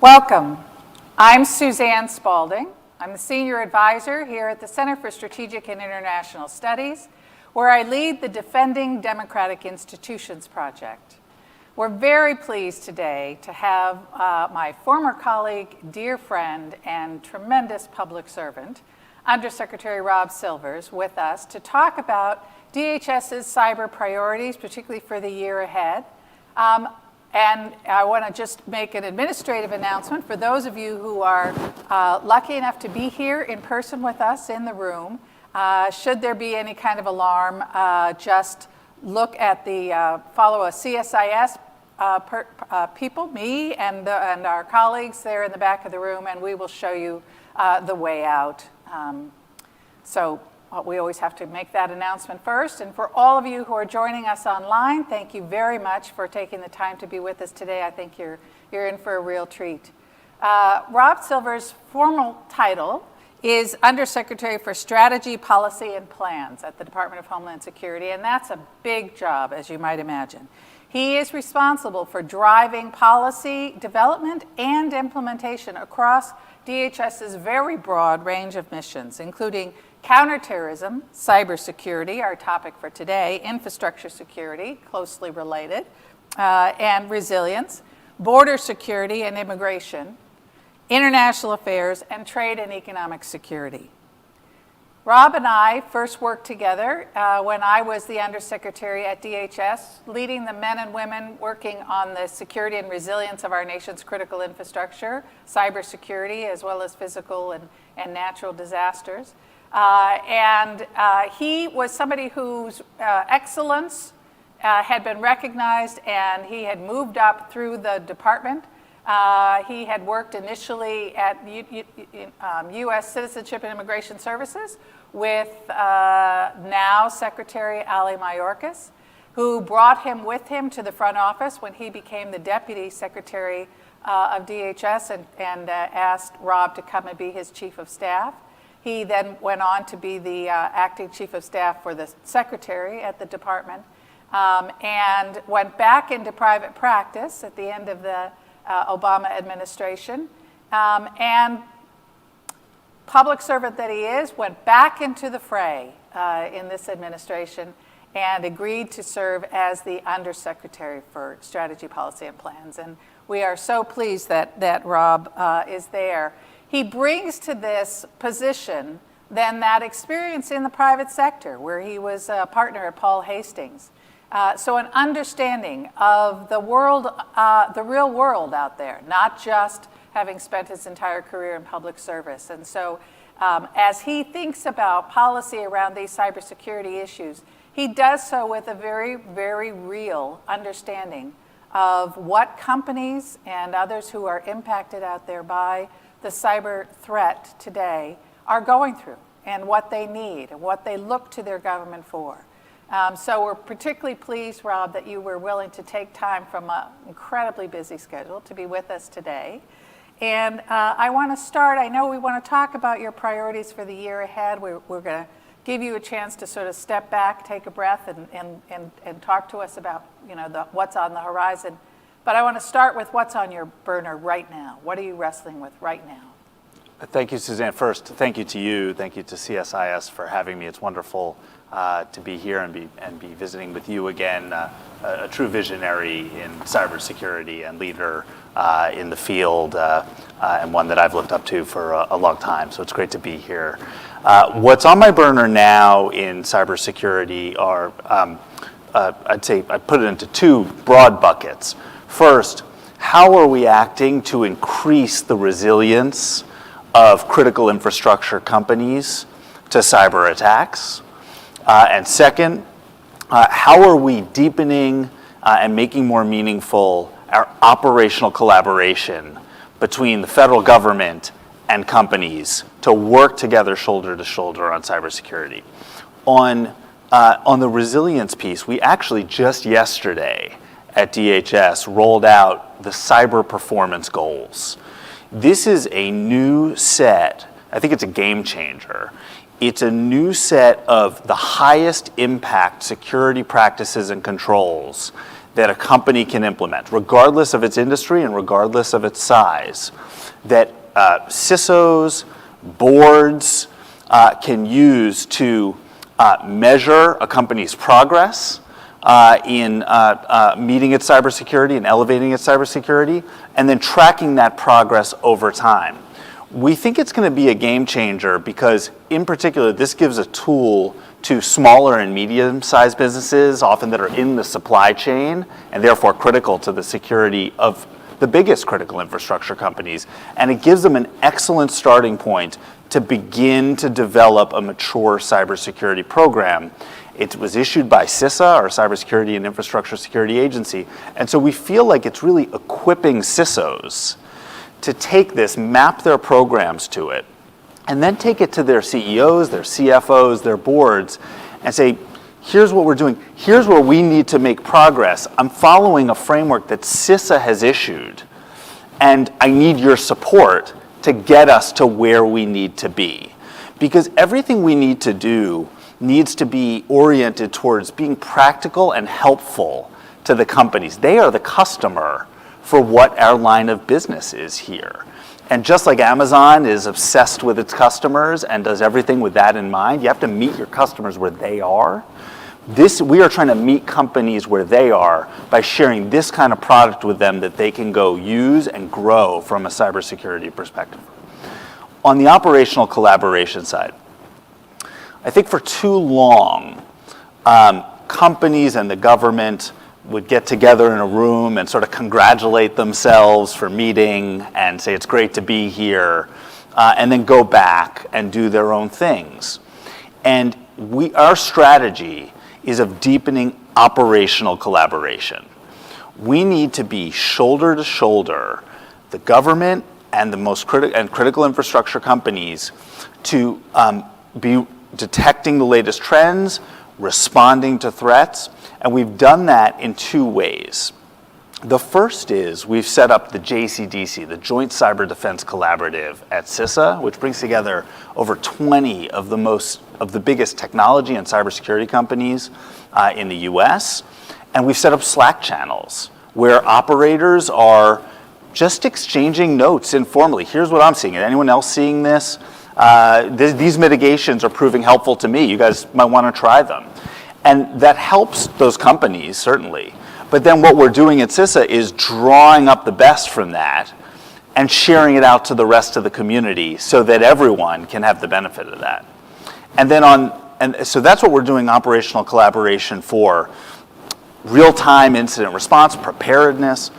Welcome. I'm Suzanne Spaulding. I'm the Senior Advisor here at the Center for Strategic and International Studies, where I lead the Defending Democratic Institutions Project. We're very pleased today to have my former colleague, dear friend, and tremendous public servant, Under Secretary Rob Silvers, with us to talk about DHS's cyber priorities, particularly for the year ahead. And I want to just make an administrative announcement for those of you who are lucky enough to be here in person with us in the room. Should there be any kind of alarm, just look at follow a CSIS people, me and our colleagues there in the back of the room, and we will show you the way out. We always have to make that announcement first. And for all of you who are joining us online, thank you very much for taking the time to be with us today. I think you're in for a real treat. Rob Silvers' formal title is Undersecretary for Strategy, Policy, and Plans at the Department of Homeland Security, and that's a big job, as you might imagine. He is responsible for driving policy development and implementation across DHS's very broad range of missions, including counterterrorism, cybersecurity, our topic for today, infrastructure security, closely related, and resilience, border security and immigration, international affairs, and trade and economic security. Rob and I first worked together when I was the Undersecretary at DHS, leading the men and women working on the security and resilience of our nation's critical infrastructure, cybersecurity, as well as physical and natural disasters. He was somebody whose excellence had been recognized, and he had moved up through the department. He had worked initially at U.S. Citizenship and Immigration Services with now Secretary Ali Mayorkas, who brought him with him to the front office when he became the Deputy Secretary of DHS and asked Rob to come and be his Chief of Staff. He then went on to be the acting Chief of Staff for the Secretary at the department and went back into private practice at the end of the Obama administration. And public servant that he is, went back into the fray in this administration and agreed to serve as the Undersecretary for Strategy, Policy, and Plans. And we are so pleased that Rob is there. He brings to this position then that experience in the private sector, where he was a partner at Paul Hastings. So an understanding of the world, the real world out there, not just having spent his entire career in public service. And so as he thinks about policy around these cybersecurity issues, he does so with a very, very real understanding of what companies and others who are impacted out there by the cyber threat today are going through, and what they need and what they look to their government for. So we're particularly pleased, Rob, that you were willing to take time from an incredibly busy schedule to be with us today. And I want to start, I know we want to talk about your priorities for the year ahead. We're going to give you a chance to sort of step back, take a breath, and talk to us about what's on the horizon. But I want to start with what's on your burner right now. What are you wrestling with right now? Thank you, Suzanne. First, thank you to you. Thank you to CSIS for having me. It's wonderful to be here and be visiting with you again. A true visionary in cybersecurity and leader in the field, and one that I've looked up to for a long time. So it's great to be here. What's on my burner now in cybersecurity are, I'd say, I'd put it into two broad buckets. First, how are we acting to increase the resilience of critical infrastructure companies to cyber attacks? And second, how are we deepening and making more meaningful our operational collaboration between the federal government and companies to work together shoulder to shoulder on cybersecurity? On the resilience piece, we actually just yesterday at DHS rolled out the cyber performance goals. This is a new set, I think it's a game changer. It's a new set of the highest impact security practices and controls that a company can implement, regardless of its industry and regardless of its size, that CISOs, boards can use to measure a company's progress in meeting its cybersecurity and elevating its cybersecurity, and then tracking that progress over time. We think it's going to be a game changer because, in particular, this gives a tool to smaller and medium-sized businesses, often that are in the supply chain and therefore critical to the security of the biggest critical infrastructure companies. And it gives them an excellent starting point to begin to develop a mature cybersecurity program. It was issued by CISA, our Cybersecurity and Infrastructure Security Agency. And so we feel like it's really equipping CISOs to take this, map their programs to it, and then take it to their CEOs, their CFOs, their boards, and say, here's what we're doing. Here's where we need to make progress. I'm following a framework that CISA has issued, and I need your support to get us to where we need to be. Because everything we need to do needs to be oriented towards being practical and helpful to the companies. They are the customer for what our line of business is here. And just like Amazon is obsessed with its customers and does everything with that in mind, you have to meet your customers where they are. We are trying to meet companies where they are by sharing this kind of product with them that they can go use and grow from a cybersecurity perspective. On the operational collaboration side, I think for too long, companies and the government would get together in a room and sort of congratulate themselves for meeting and say it's great to be here, and then go back and do their own things. And our strategy is of deepening operational collaboration. We need to be shoulder to shoulder, the government and the most critical infrastructure companies, to be detecting the latest trends, responding to threats, and we've done that in two ways. The first is we've set up the JCDC, the Joint Cyber Defense Collaborative at CISA, which brings together over 20 of the biggest technology and cybersecurity companies in the US. And we've set up Slack channels where operators are just exchanging notes informally. Here's what I'm seeing. Is anyone else seeing this? These mitigations are proving helpful to me. You guys might want to try them. And that helps those companies, certainly. But then what we're doing at CISA is drawing up the best from that and sharing it out to the rest of the community so that everyone can have the benefit of that. And then so that's what we're doing operational collaboration for: real-time incident response, preparedness.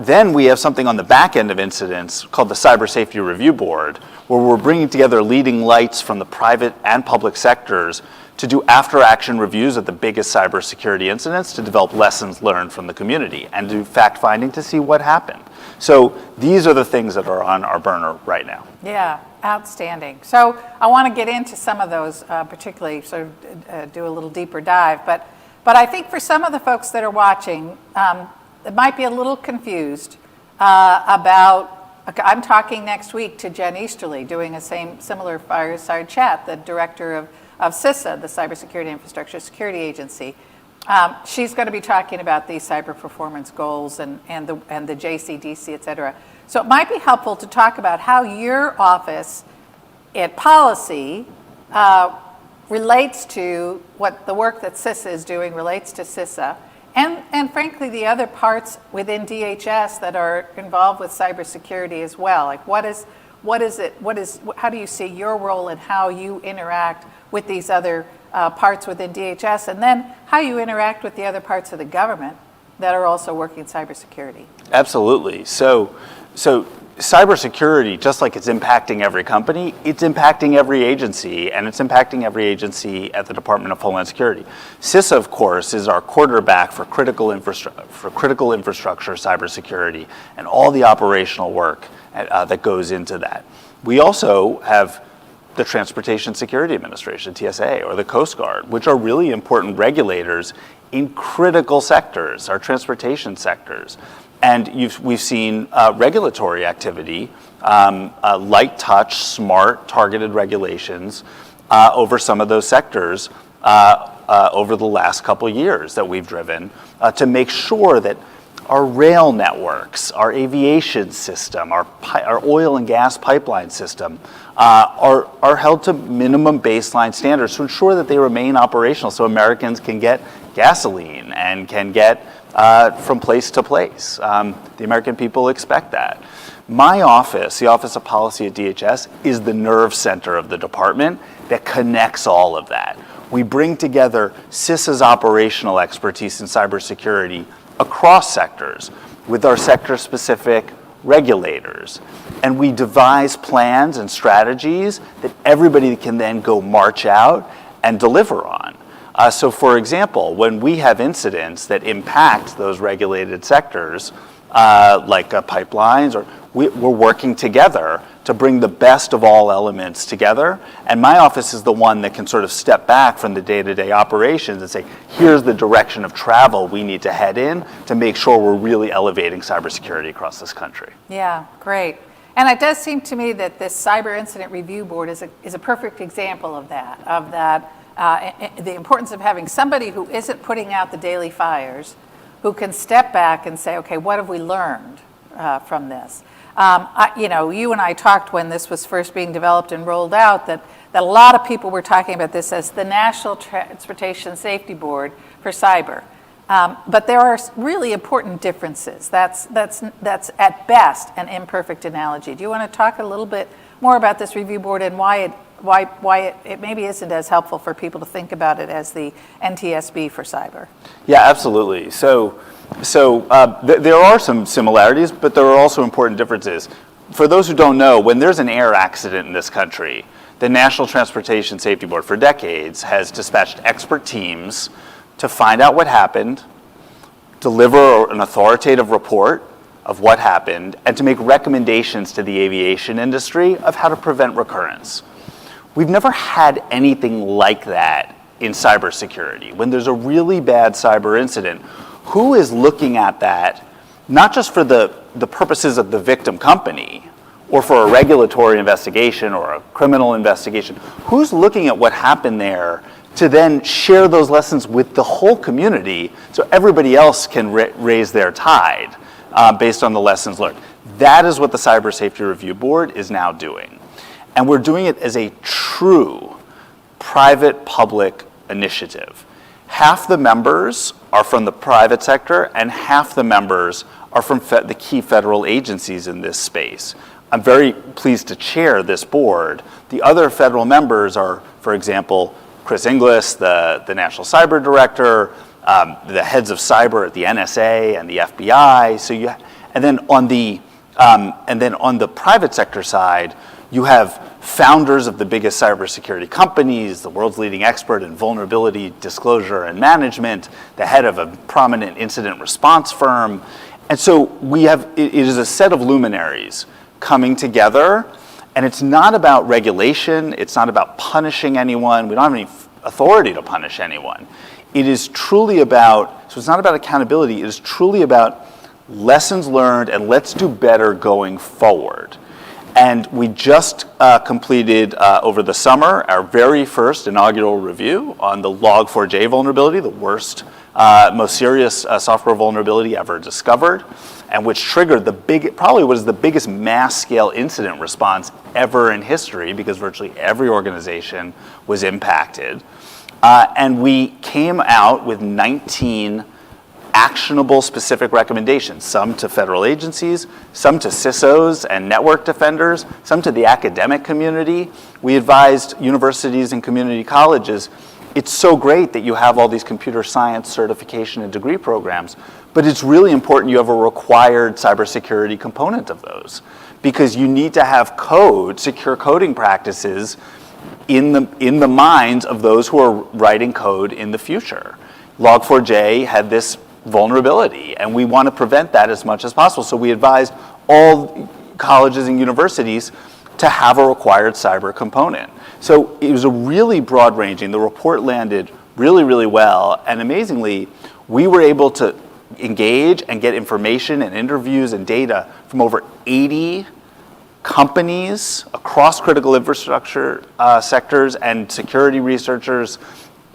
Then we have something on the back end of incidents called the Cyber Safety Review Board, where we're bringing together leading lights from the private and public sectors to do after-action reviews of the biggest cybersecurity incidents to develop lessons learned from the community and do fact-finding to see what happened. So these are the things that are on our burner right now. Yeah, outstanding. So I want to get into some of those, particularly sort of do a little deeper dive. But I think for some of the folks that are watching, it might be a little confused about, I'm talking next week to Jen Easterly, doing a similar fireside chat, the director of CISA, the Cybersecurity Infrastructure Security Agency. She's going to be talking about these cyber performance goals and the JCDC, et cetera. So it might be helpful to talk about how your office at policy relates to what the work that CISA is doing relates to CISA, and frankly the other parts within DHS that are involved with cybersecurity as well. Like how do you see your role and how you interact with these other parts within DHS, and then how you interact with the other parts of the government that are also working cybersecurity? Absolutely. So cybersecurity, just like it's impacting every company, it's impacting every agency, and it's impacting every agency at the Department of Homeland Security. CISA, of course, is our quarterback for critical infrastructure cybersecurity and all the operational work that goes into that. We also have the Transportation Security Administration, TSA, or the Coast Guard, which are really important regulators in critical sectors, our transportation sectors. And we've seen regulatory activity, light touch, smart, targeted regulations over some of those sectors over the last couple years that we've driven to make sure that our rail networks, our aviation system, our oil and gas pipeline system are held to minimum baseline standards to ensure that they remain operational so Americans can get gasoline and can get from place to place. The American people expect that. My office, the Office of Policy at DHS, is the nerve center of the department that connects all of that. We bring together CISA's operational expertise in cybersecurity across sectors with our sector-specific regulators. And we devise plans and strategies that everybody can then go march out and deliver on. So for example, when we have incidents that impact those regulated sectors, like pipelines, we're working together to bring the best of all elements together. And my office is the one that can sort of step back from the day-to-day operations and say, here's the direction of travel we need to head in to make sure we're really elevating cybersecurity across this country. Yeah, great. And it does seem to me that this Cyber Incident Review Board is a perfect example of that, the importance of having somebody who isn't putting out the daily fires, who can step back and say, okay, what have we learned from this? You and I talked when this was first being developed and rolled out that a lot of people were talking about this as the National Transportation Safety Board for cyber. But there are really important differences. That's at best an imperfect analogy. Do you want to talk a little bit more about this review board and why it maybe isn't as helpful for people to think about it as the NTSB for cyber? Yeah, absolutely. So there are some similarities, but there are also important differences. For those who don't know, when there's an air accident in this country, the National Transportation Safety Board for decades has dispatched expert teams to find out what happened, deliver an authoritative report of what happened, and to make recommendations to the aviation industry of how to prevent recurrence. We've never had anything like that in cybersecurity. When there's a really bad cyber incident, who is looking at that, not just for the purposes of the victim company or for a regulatory investigation or a criminal investigation, who's looking at what happened there to then share those lessons with the whole community so everybody else can raise their tide based on the lessons learned? That is what the Cyber Safety Review Board is now doing. And we're doing it as a true private-public initiative. Half the members are from the private sector and half the members are from the key federal agencies in this space. I'm very pleased to chair this board. The other federal members are, for example, Chris Inglis, the National Cyber Director, the heads of cyber at the NSA and the FBI. And then on the private sector side, you have founders of the biggest cybersecurity companies, the world's leading expert in vulnerability disclosure and management, the head of a prominent incident response firm. And so it is a set of luminaries coming together, and it's not about regulation, it's not about punishing anyone, we don't have any authority to punish anyone. It is truly about, so it's not about accountability, it is truly about lessons learned and let's do better going forward. And we just completed over the summer our very first inaugural review on the Log4j vulnerability, the worst, most serious software vulnerability ever discovered, and which triggered probably was the biggest mass-scale incident response ever in history because virtually every organization was impacted. And we came out with 19 actionable specific recommendations, some to federal agencies, some to CISOs and network defenders, some to the academic community. We advised universities and community colleges, it's so great that you have all these computer science certification and degree programs, but it's really important you have a required cybersecurity component of those because you need to have secure coding practices in the minds of those who are writing code in the future. Log4j had this vulnerability, and we want to prevent that as much as possible. So we advised all colleges and universities to have a required cyber component. So it was a really broad-ranging. The report landed really, really well, and amazingly, we were able to engage and get information and interviews and data from over 80 companies across critical infrastructure sectors and security researchers,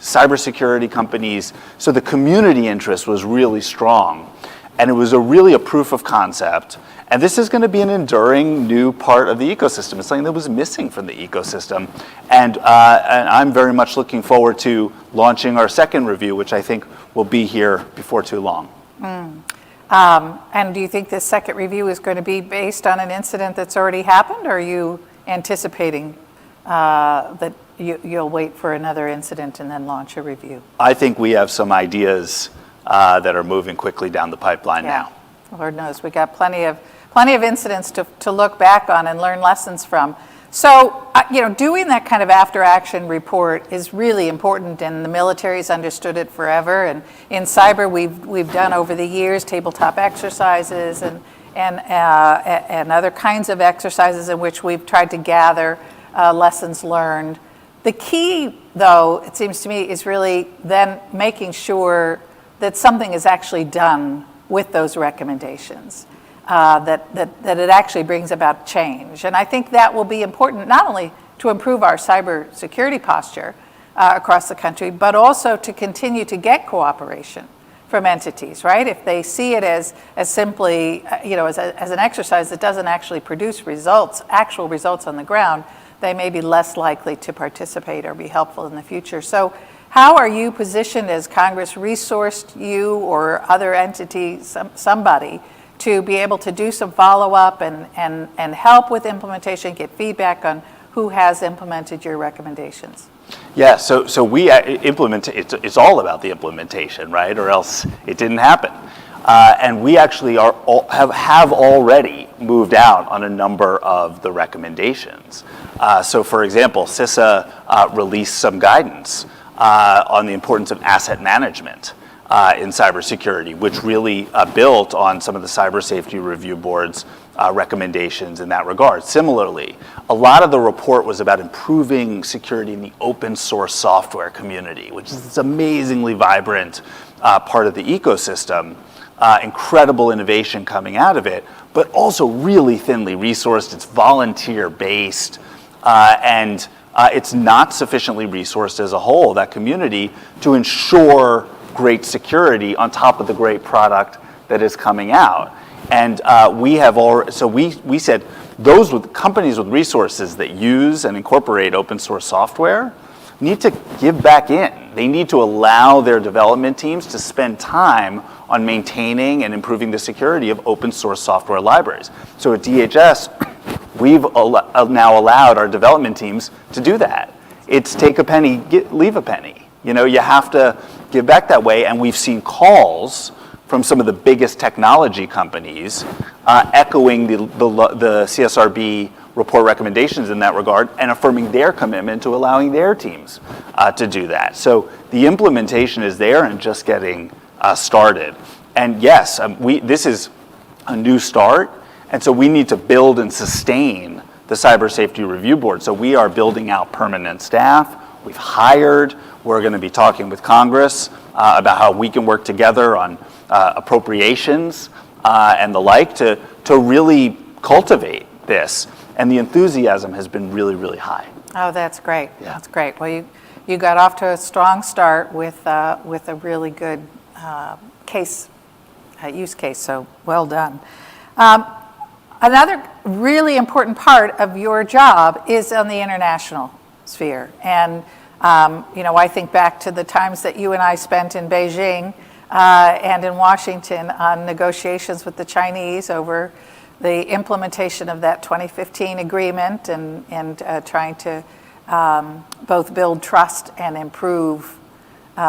cybersecurity companies. So the community interest was really strong. And it was really a proof of concept. And this is going to be an enduring new part of the ecosystem. It's something that was missing from the ecosystem. And I'm very much looking forward to launching our second review, which I think will be here before too long. And do you think this second review is going to be based on an incident that's already happened, or are you anticipating that you'll wait for another incident and then launch a review? I think we have some ideas that are moving quickly down the pipeline now. Lord knows, we got plenty of incidents to look back on and learn lessons from. So, doing that kind of after-action report is really important, and the military's understood it forever. And in cyber, we've done over the years tabletop exercises and other kinds of exercises in which we've tried to gather lessons learned. The key, though, it seems to me, is really then making sure that something is actually done with those recommendations. That it actually brings about change. And I think that will be important not only to improve our cybersecurity posture across the country, but also to continue to get cooperation from entities, right? If they see it as simply, as an exercise that doesn't actually produce actual results on the ground, they may be less likely to participate or be helpful in the future. So how are you positioned as Congress resourced you or other entities, somebody, to be able to do some follow-up and help with implementation, get feedback on who has implemented your recommendations? Yeah, so we implement, it's all about the implementation, right? Or else it didn't happen. And we actually have already moved out on a number of the recommendations. So for example, CISA released some guidance on the importance of asset management in cybersecurity, which really built on some of the Cyber Safety Review Board's recommendations in that regard. Similarly, a lot of the report was about improving security in the open source software community, which is this amazingly vibrant part of the ecosystem, incredible innovation coming out of it, but also really thinly resourced. It's volunteer-based, and it's not sufficiently resourced as a whole, that community, to ensure great security on top of the great product that is coming out. And we said those with companies with resources that use and incorporate open source software need to give back in. They need to allow their development teams to spend time on maintaining and improving the security of open source software libraries. So at DHS, we've now allowed our development teams to do that. It's take a penny, leave a penny. You have to give back that way, and we've seen calls from some of the biggest technology companies echoing the CSRB report recommendations in that regard and affirming their commitment to allowing their teams to do that. So the implementation is there and just getting started. And yes, this is a new start, and so we need to build and sustain the Cyber Safety Review Board. So we are building out permanent staff. We've hired. We're going to be talking with Congress about how we can work together on appropriations and the like to really cultivate this. And the enthusiasm has been really, really high. Oh, that's great. Yeah. That's great. Well, you got off to a strong start with a really good use case. So well done. Another really important part of your job is on the international sphere. And I think back to the times that you and I spent in Beijing and in Washington on negotiations with the Chinese over the implementation of that 2015 agreement and trying to both build trust and improve the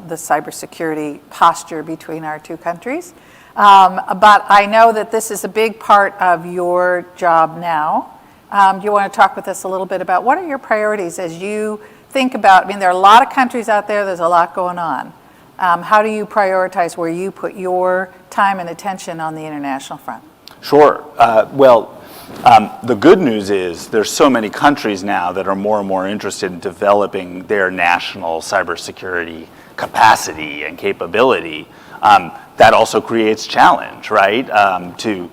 cybersecurity posture between our two countries. But I know that this is a big part of your job now. Do you want to talk with us a little bit about what are your priorities as you think about, there are a lot of countries out there, there's a lot going on. How do you prioritize where you put your time and attention on the international front? Sure. The good news is there's so many countries now that are more and more interested in developing their national cybersecurity capacity and capability. That also creates challenge, right? To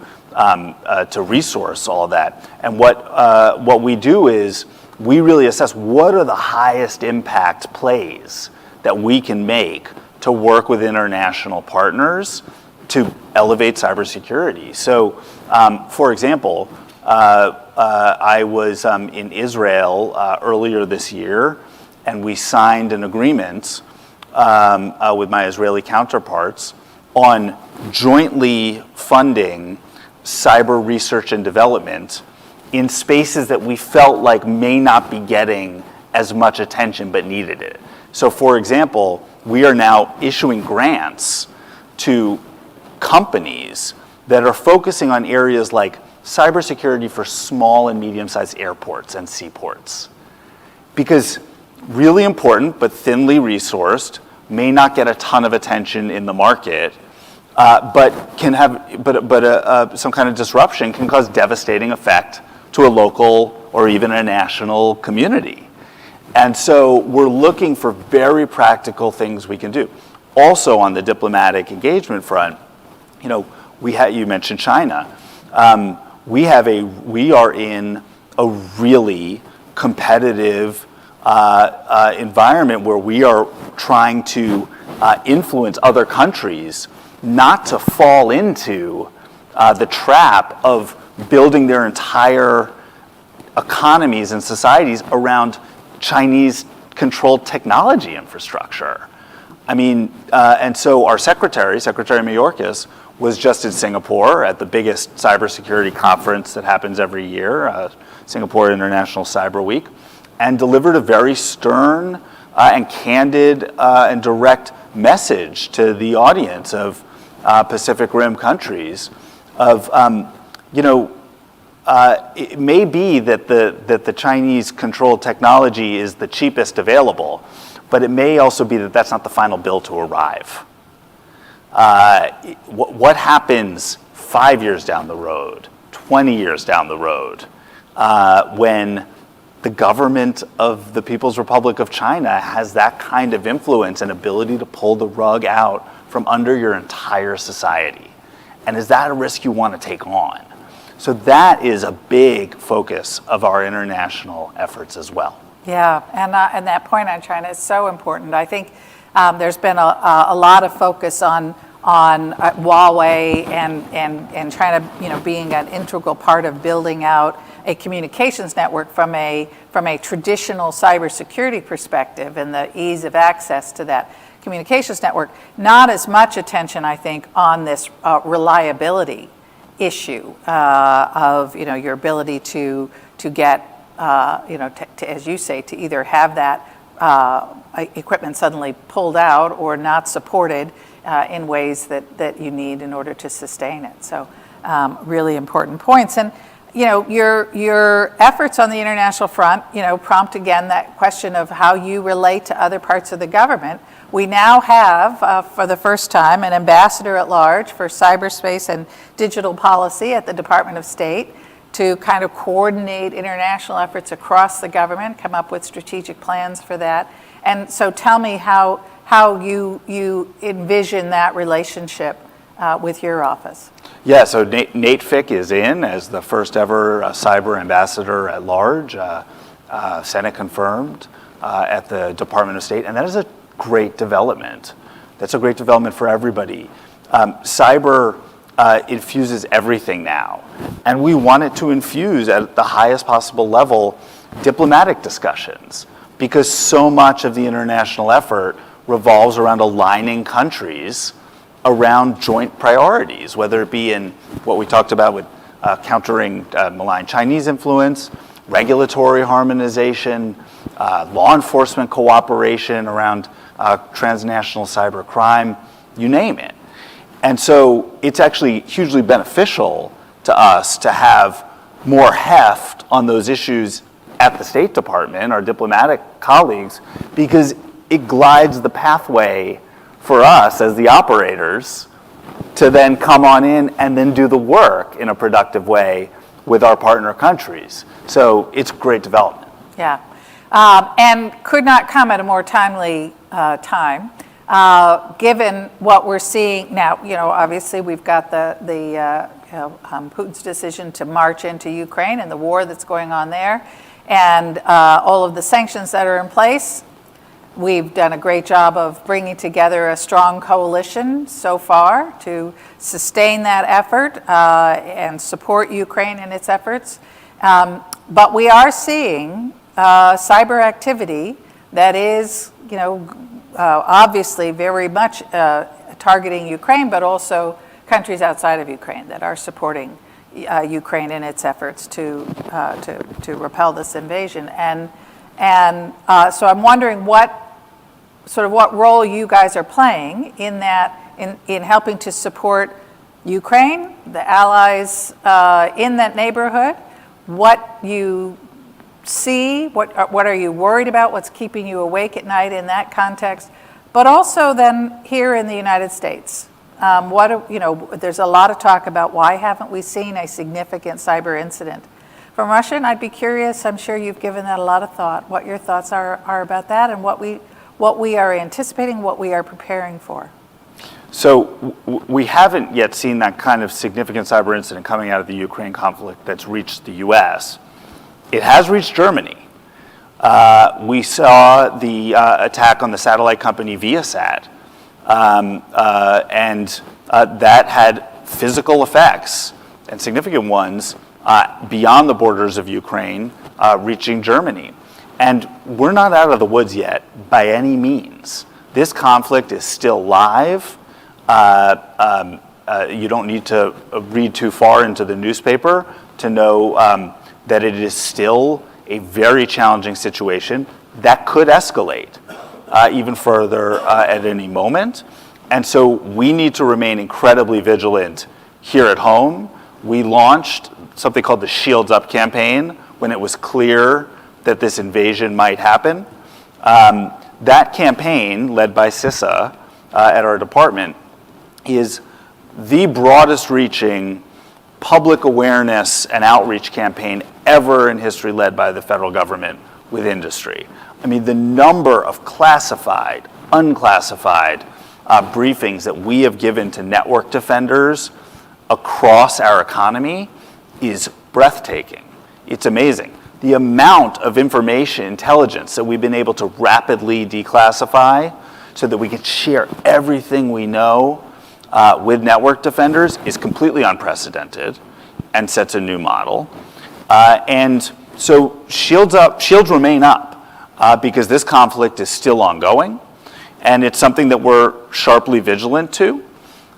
resource all that. And what we do is we really assess what are the highest impact plays that we can make to work with international partners to elevate cybersecurity. So, for example, I was in Israel earlier this year, and we signed an agreement with my Israeli counterparts on jointly funding cyber research and development in spaces that we felt like may not be getting as much attention but needed it. So, for example, we are now issuing grants to companies that are focusing on areas like cybersecurity for small and medium-sized airports and seaports. Because really important but thinly resourced, may not get a ton of attention in the market, but can have some kind of disruption can cause devastating effect to a local or even a national community. And so we're looking for very practical things we can do. Also on the diplomatic engagement front, you know, you mentioned China. We are in a really competitive environment where we are trying to influence other countries not to fall into the trap of building their entire economies and societies around Chinese-controlled technology infrastructure. I mean, and so our Secretary Mayorkas, was just in Singapore at the biggest cybersecurity conference that happens every year, Singapore International Cyber Week, and delivered a very stern and candid and direct message to the audience of Pacific Rim countries of, it may be that the Chinese-controlled technology is the cheapest available, but it may also be that that's not the final bill to arrive. What happens 5 years down the road, 20 years down the road, when the government of the People's Republic of China has that kind of influence and ability to pull the rug out from under your entire society? And is that a risk you want to take on? So that is a big focus of our international efforts as well. Yeah, and that point on China is so important. I think there's been a lot of focus on Huawei and China, being an integral part of building out a communications network from a traditional cybersecurity perspective and the ease of access to that communications network. Not as much attention, I think, on this reliability issue of your ability to get to, as you say, to either have that equipment suddenly pulled out or not supported in ways that you need in order to sustain it. So really important points. And your efforts on the international front, prompt again that question of how you relate to other parts of the government. We now have, for the first time, an ambassador at large for cyberspace and digital policy at the Department of State to kind of coordinate international efforts across the government, come up with strategic plans for that. And so tell me how you envision that relationship with your office. Yeah, so Nate Fick is in as the first ever cyber ambassador at large, Senate confirmed at the Department of State, and that is a great development. That's a great development for everybody. Cyber infuses everything now, and we want it to infuse at the highest possible level diplomatic discussions, because so much of the international effort revolves around aligning countries around joint priorities, whether it be in what we talked about with countering malign Chinese influence, regulatory harmonization, law enforcement cooperation around transnational cyber crime, you name it. And so it's actually hugely beneficial to us to have more heft on those issues at the State Department, our diplomatic colleagues, because it glides the pathway for us as the operators to then come on in and then do the work in a productive way with our partner countries. So it's great development. Yeah, and could not come at a more timely time, given what we're seeing now. Obviously we've got the Putin's decision to march into Ukraine and the war that's going on there, and all of the sanctions that are in place. We've done a great job of bringing together a strong coalition so far to sustain that effort and support Ukraine in its efforts. But we are seeing cyber activity that is, obviously very much targeting Ukraine, but also countries outside of Ukraine that are supporting Ukraine in its efforts to repel this invasion. And so I'm wondering what role you guys are playing in that, in helping to support Ukraine, the allies in that neighborhood. What you see, what are you worried about? What's keeping you awake at night in that context? But also then here in the United States, there's a lot of talk about why haven't we seen a significant cyber incident from Russia? And I'd be curious, I'm sure you've given that a lot of thought, what your thoughts are about that and what we are anticipating, what we are preparing for. So we haven't yet seen that kind of significant cyber incident coming out of the Ukraine conflict that's reached the US. It has reached Germany. We saw the attack on the satellite company Viasat, and that had physical effects, and significant ones, beyond the borders of Ukraine, reaching Germany. And we're not out of the woods yet by any means. This conflict is still live. You don't need to read too far into the newspaper to know that it is still a very challenging situation that could escalate even further at any moment. And so we need to remain incredibly vigilant here at home. We launched something called the Shields Up campaign when it was clear that this invasion might happen. That campaign, led by CISA at our department, is the broadest reaching public awareness and outreach campaign ever in history, led by the federal government with industry. I mean, the number of classified, unclassified briefings that we have given to network defenders across our economy is breathtaking. It's amazing. The amount of information, intelligence that we've been able to rapidly declassify so that we can share everything we know with network defenders is completely unprecedented and sets a new model. And so shields remain up because this conflict is still ongoing, and it's something that we're sharply vigilant to.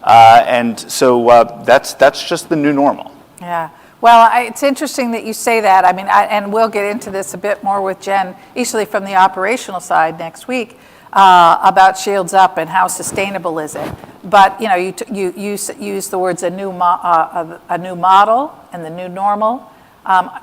And so that's just the new normal. Yeah. Well, it's interesting that you say that. I mean, and we'll get into this a bit more with Jen Easley from the operational side next week about Shields Up and how sustainable is it. But you use the words a new model and the new normal.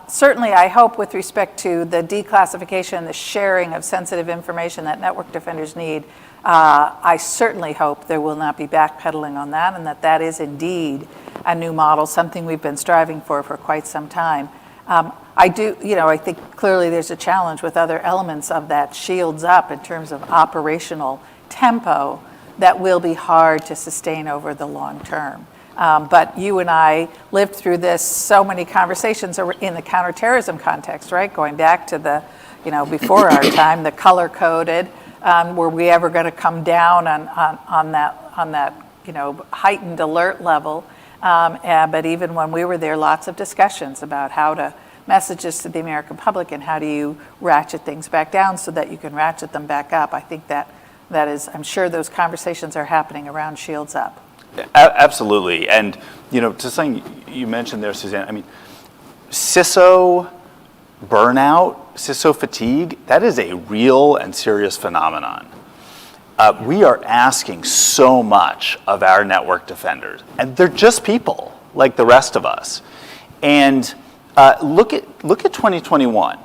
Certainly, I hope with respect to the declassification and the sharing of sensitive information that network defenders need, I certainly hope there will not be backpedaling on that, and that is indeed a new model, something we've been striving for quite some time. I think clearly there's a challenge with other elements of that Shields Up in terms of operational tempo that will be hard to sustain over the long term. But you and I lived through this, so many conversations in the counterterrorism context, right? Going back to the, before our time, the color-coded, were we ever going to come down on that heightened alert level? But even when we were there, lots of discussions about how to messages to the American public and how do you ratchet things back down so that you can ratchet them back up. I think that is, I'm sure those conversations are happening around Shields Up. Absolutely. And, to something you mentioned there, Suzanne, I mean, CISO burnout, CISO fatigue, that is a real and serious phenomenon. We are asking so much of our network defenders, and they're just people like the rest of us. And look at 2021.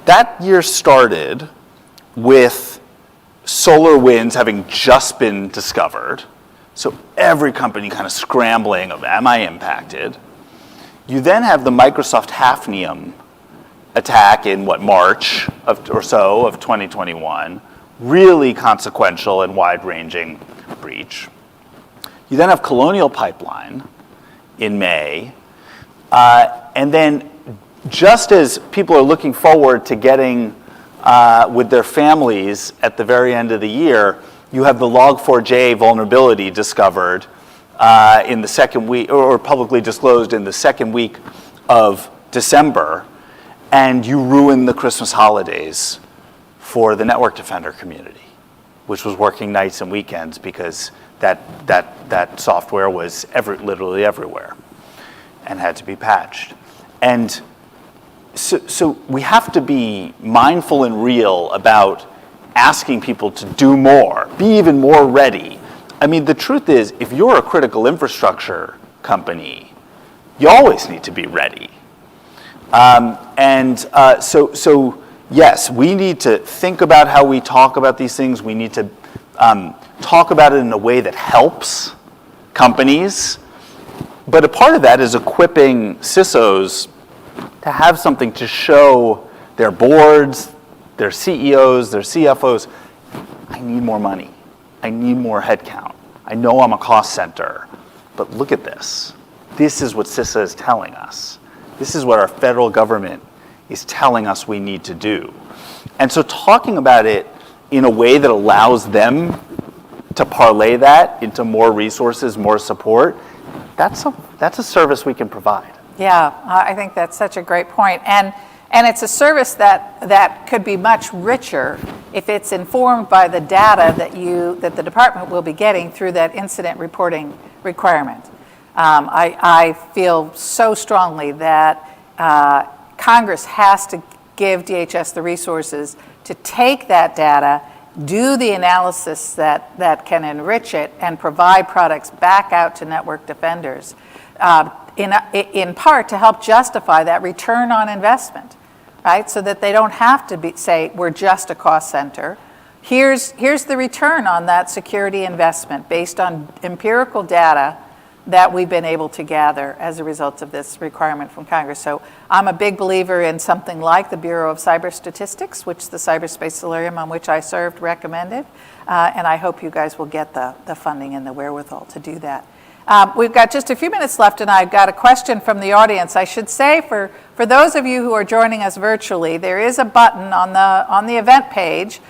That year started with solar winds having just been discovered. So every company kind of scrambling of, am I impacted? You then have the Microsoft Hafnium attack in March or so of 2021, really consequential and wide-ranging breach. You then have Colonial Pipeline in May. And then just as people are looking forward to getting with their families at the very end of the year, you have the Log4j vulnerability discovered in the second week, or publicly disclosed in the second week of December, and you ruin the Christmas holidays for the network defender community, which was working nights and weekends because that software was literally everywhere and had to be patched. And so we have to be mindful and real about asking people to do more, be even more ready. I mean, the truth is, if you're a critical infrastructure company, you always need to be ready. So yes, we need to think about how we talk about these things. We need to talk about it in a way that helps companies. But a part of that is equipping CISOs to have something to show their boards, their CEOs, their CFOs, I need more money. I need more headcount. I know I'm a cost center, but look at this. This is what CISA is telling us. This is what our federal government is telling us we need to do. And so talking about it in a way that allows them to parlay that into more resources, more support, that's a service we can provide. Yeah, I think that's such a great point. And it's a service that could be much richer if it's informed by the data that the department will be getting through that incident reporting requirement. I feel so strongly that Congress has to give DHS the resources to take that data, do the analysis that can enrich it, and provide products back out to network defenders, in part to help justify that return on investment, right? So that they don't have to say, we're just a cost center. Here's the return on that security investment based on empirical data that we've been able to gather as a result of this requirement from Congress. So I'm a big believer in something like the Bureau of Cyber Statistics, which the Cyberspace Solarium on which I served recommended. And I hope you guys will get the funding and the wherewithal to do that. We've got just a few minutes left, and I've got a question from the audience. I should say, for those of you who are joining us virtually, there is a button on the event page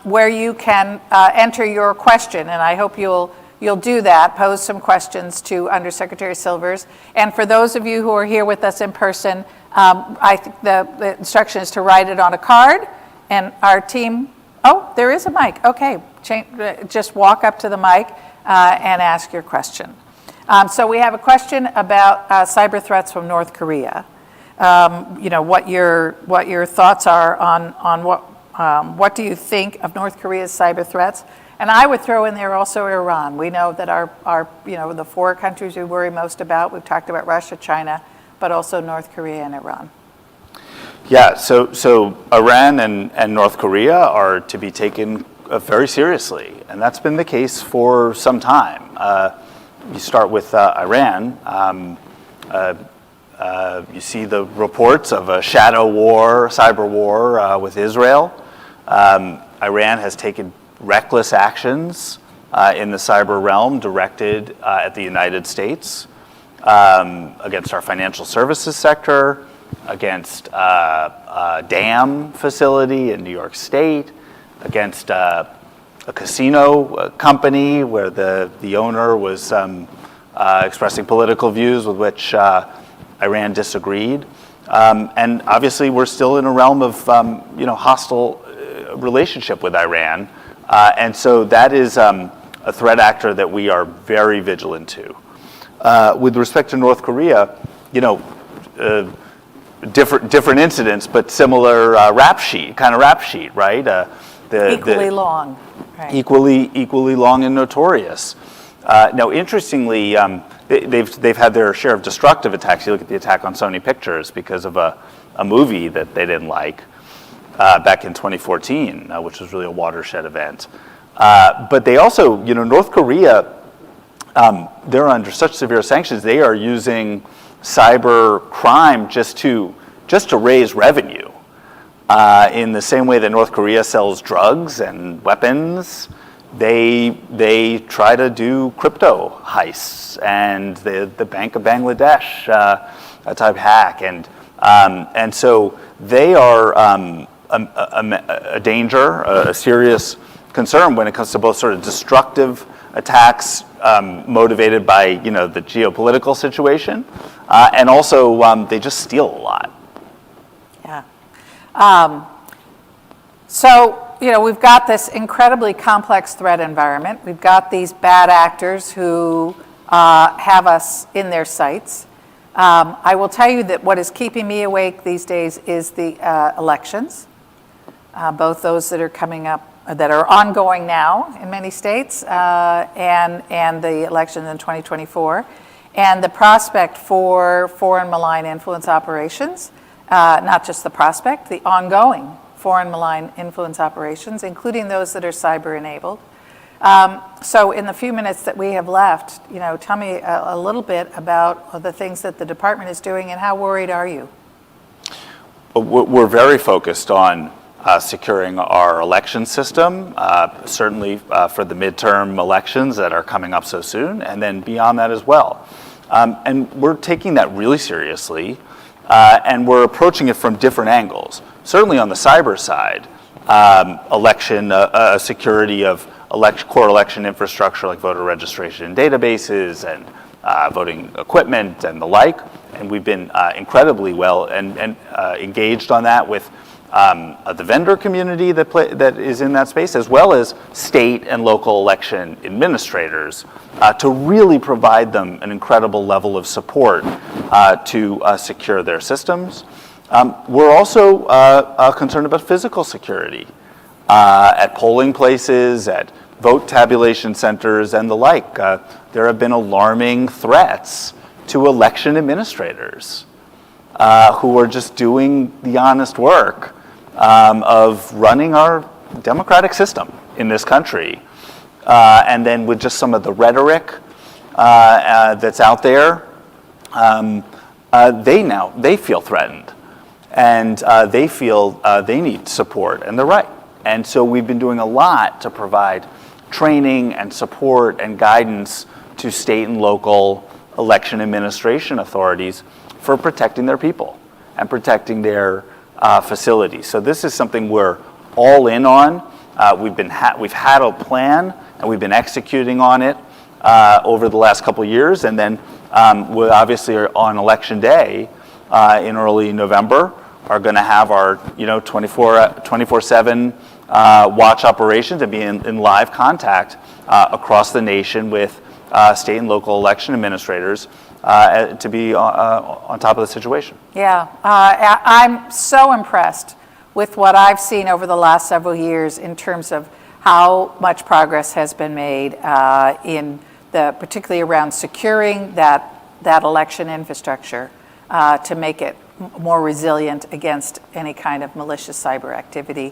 where you can enter your question, and I hope you'll do that, pose some questions to Undersecretary Silvers. And for those of you who are here with us in person, I think the instruction is to write it on a card, and our team, oh, there is a mic, okay, just walk up to the mic and ask your question. So we have a question about cyber threats from North Korea. What your thoughts are on what do you think of North Korea's cyber threats? And I would throw in there also Iran. We know that our the four countries we worry most about, we've talked about Russia, China, but also North Korea and Iran. Yeah, so Iran and North Korea are to be taken very seriously, and that's been the case for some time. You start with Iran. You see the reports of a shadow war, cyber war with Israel. Iran has taken reckless actions in the cyber realm directed at the United States against our financial services sector, against a dam facility in New York State, against a casino company where the owner was expressing political views with which Iran disagreed. And obviously we're still in a realm of hostile relationship with Iran. And so that is a threat actor that we are very vigilant to. With respect to North Korea, different incidents, but similar rap sheet, right? Equally long. Right. Equally long and notorious. Now, interestingly, they've had their share of destructive attacks. You look at the attack on Sony Pictures because of a movie that they didn't like back in 2014, which was really a watershed event. But they also, North Korea, they're under such severe sanctions. They are using cyber crime just to raise revenue. In the same way that North Korea sells drugs and weapons, they try to do crypto heists and the Bank of Bangladesh type hack, and so they are a danger, a serious concern when it comes to both sort of destructive attacks motivated by the geopolitical situation, and also they just steal a lot. Yeah. So we've got this incredibly complex threat environment. We've got these bad actors who have us in their sights. I will tell you that what is keeping me awake these days is the elections, both those that are coming up, that are ongoing now in many states, and the elections in 2024, and the prospect for foreign malign influence operations, not just the prospect, the ongoing foreign malign influence operations, including those that are cyber-enabled. So in the few minutes that we have left, tell me a little bit about the things that the department is doing, and how worried are you? We're very focused on securing our election system, certainly for the midterm elections that are coming up so soon, and then beyond that as well. And we're taking that really seriously, and we're approaching it from different angles. Certainly on the cyber side, election security of core election infrastructure like voter registration databases and voting equipment and the like. And we've been incredibly well and engaged on that with the vendor community that is in that space, as well as state and local election administrators, to really provide them an incredible level of support to secure their systems. We're also concerned about physical security at polling places, at vote tabulation centers, and the like. There have been alarming threats to election administrators who are just doing the honest work of running our democratic system in this country. And then with just some of the rhetoric that's out there, they feel threatened. And they feel they need support, and they're right. And so we've been doing a lot to provide training and support and guidance to state and local election administration authorities for protecting their people and protecting their facilities. So this is something we're all in on. We've had a plan, and we've been executing on it over the last couple of years. And then we obviously are on election day in early November are going to have our 24/7 watch operations and be in live contact across the nation with state and local election administrators to be on top of the situation. Yeah, I'm so impressed with what I've seen over the last several years in terms of how much progress has been made particularly around securing that election infrastructure to make it more resilient against any kind of malicious cyber activity.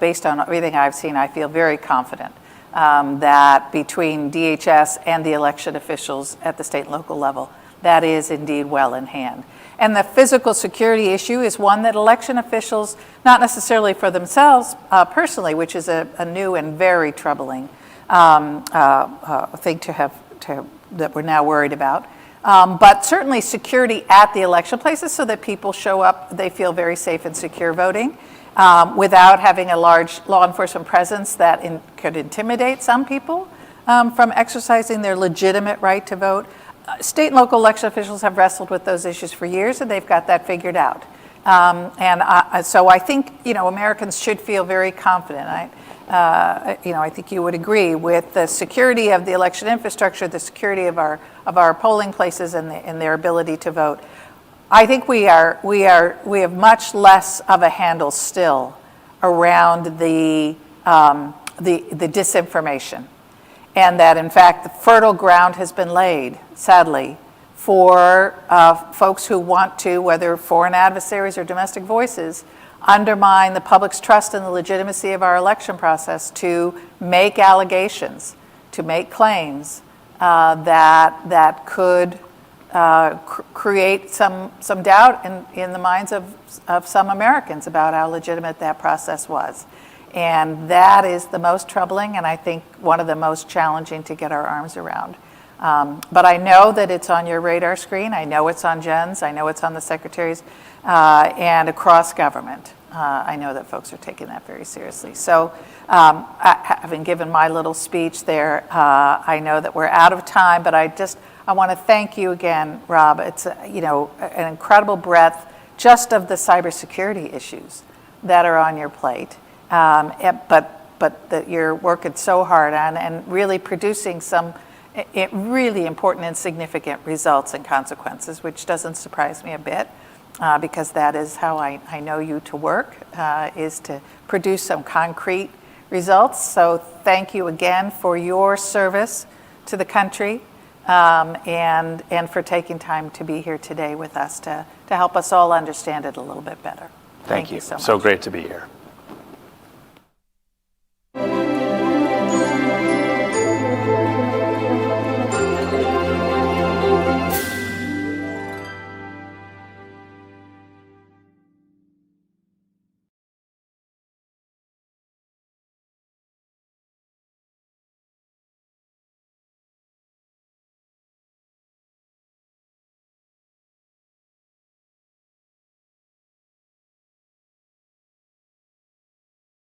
Based on everything I've seen, I feel very confident that between DHS and the election officials at the state and local level, that is indeed well in hand. And the physical security issue is one that election officials, not necessarily for themselves personally, which is a new and very troubling thing that we're now worried about, but certainly security at the election places so that people show up, they feel very safe and secure voting. Without having a large law enforcement presence that could intimidate some people from exercising their legitimate right to vote. State and local election officials have wrestled with those issues for years, and they've got that figured out. So I think Americans should feel very confident. I think you would agree with the security of the election infrastructure, the security of our polling places, and their ability to vote. I think we have much less of a handle still around the disinformation, and that in fact the fertile ground has been laid, sadly, for folks who want to, whether foreign adversaries or domestic voices, undermine the public's trust in the legitimacy of our election process to make allegations, to make claims that could create some doubt in the minds of some Americans about how legitimate that process was. And that is the most troubling, and I think one of the most challenging to get our arms around. But I know that it's on your radar screen. I know it's on Jen's. I know it's on the Secretary's, and across government. I know that folks are taking that very seriously. So having given my little speech there, I know that we're out of time, but I want to thank you again, Rob. It's an incredible breadth just of the cybersecurity issues that are on your plate, but that you're working so hard on and really producing some really important and significant results and consequences, which doesn't surprise me a bit, because that is how I know you to work, is to produce some concrete results. So thank you again for your service to the country, and for taking time to be here today with us to help us all understand it a little bit better. Thank you so much. So great to be here.